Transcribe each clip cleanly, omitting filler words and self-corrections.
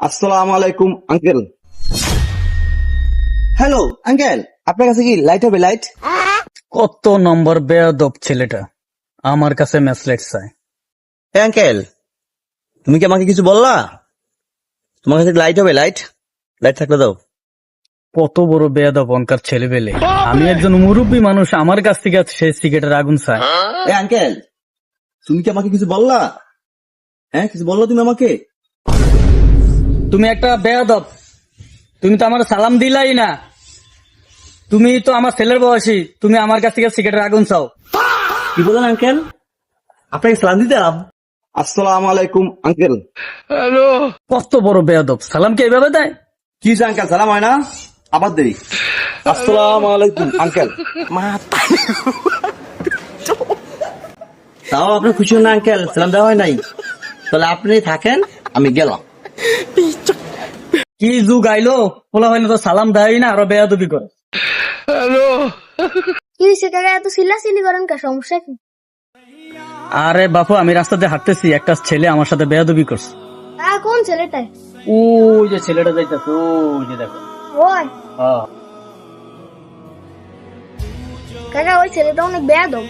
আসসালামু আলাইকুম uncle. Hello uncle, আপনার কাছে কি লাইট হবে? লাইট? কত নম্বর বেয়াদব ছেলেটা আমার কাছে ম্যাসলেট চায়। এ আঙ্কেল, তুমি কি আমাকে কিছু বললা? তোমার কাছে লাইট হবে? লাইট লাইট থাকলে দাও। কত বড় বেয়াদব অনকার ছেলে পেলে। আমি একজন মুরব্বী মানুষ, আমার কাছ থেকে সে সিগারেটের আগুন চায়। এ আঙ্কেল, তুমি কি আমাকে কিছু বললা? হ্যাঁ, কিছু বললো তুমি আমাকে? তুমি একটা বেয়াদব, তুমি তো আমার সালাম দিলাই না। তুমি তো আমার ছেলের বয়সী, তুমি আমার কাছ থেকে সিগারেটের আগুন চাও। কি বলেন আঙ্কেল? আপনাকে সালাম দিতাম। আসসালামু আলাইকুম আঙ্কেল। কত বড় বেয়াদব, সালাম কি এইভাবে দেয়? কি হয়েছে আঙ্কেল, সালাম হয় না? আবার দেরি। আসসালামু আলাইকুম আঙ্কেল। তাও আপনার খুশি হন না আঙ্কেল, সালাম দেওয়া হয় নাই? তাহলে আপনি থাকেন, আমি গেলাম। কি যুগ আইলো, বলা হয় না তো সালাম দেয় না, আরো বেয়াদবি করে। কি হয়েছে কাকা, এত চিল্লাচিল্লি করেন কা? সমস্যা কি? আরে বাপু, আমি রাস্তাতে হাঁটতেছি, একটা ছেলে আমার সাথে বেয়াদবি করছে। কোন ছেলেটাই? ওই যে ছেলেটা যাইতেছে, ওই যে দেখো। ওই কাকা, ওই ছেলেটা অনেক বেয়াদব।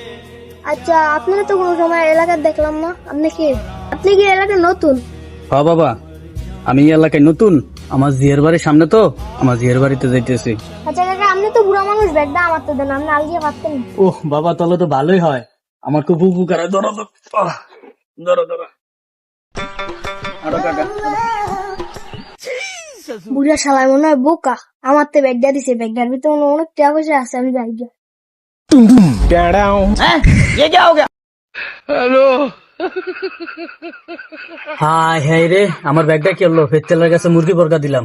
আচ্ছা, আপনারা তো কোনো সময় এলাকার দেখলাম না। আপনি কি এলাকার নতুন? হ্যাঁ বাবা, আমি এই এলাকায় নতুন, আমার জিয়ের বাড়ির সামনে তো, আমার জিয়ের বাড়িতে যাইতেছি। আচ্ছা কাকা, আপনি তো বুড়া মানুষ, ব্যাগটা আমার তো দেন, আপনি আলগিয়ে পারতেন না। ওহ বাবা, তাহলে তো ভালোই হয়, আমার খুব উপকার হয়। ধরো ধরো, ধরো ধরো। আরো কাকা। বুড়া শালায় মনে হয় বোকা, আমার তো ব্যাগটা দিছে, ব্যাগটার ভিতরে অনেক টাকা পয়সা আছে, আমি যাই গিয়া। হাই হাই রে, আমার ব্যাগটা কি হলো? ফের ছেলের কাছে মুরগি বর্গা দিলাম।